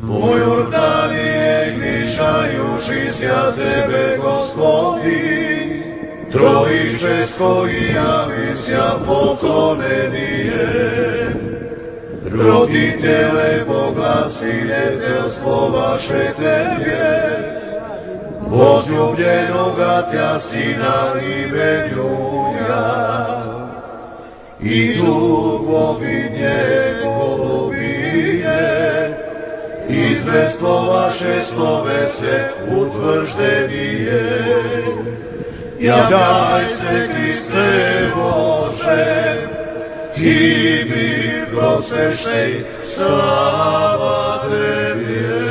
Tvoj Jordanije gnišajušizja Tebe, Gospodi, Trojičesko i javisja poklonenije. Roditele poglasiljetelstvo vaše Tebe, возлюбленого Тя Сина и Бенюня, и духовине голубине, извество ваше словесе утвърждение. Являй се, Христе Боже, и ми просвещай, слава Тебе.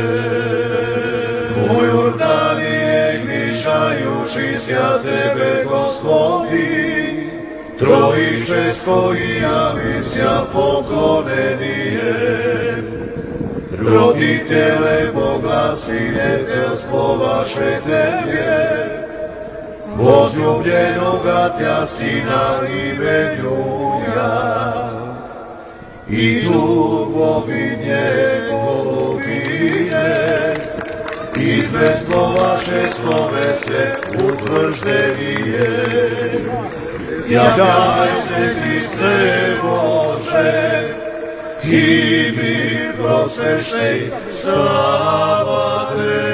Твой Jordanije gnišajušizja Tebe, Gospodi, Trojičesko i javisja poklonenije. Roditele poglasiljetelstvo vaše Tebe, возлюбленого Тя Сина и Бенюня, и духовине голубине, извество ваше словесе утвърждение. Являй се, Христе Боже, и ми просвещай, слава Тебе.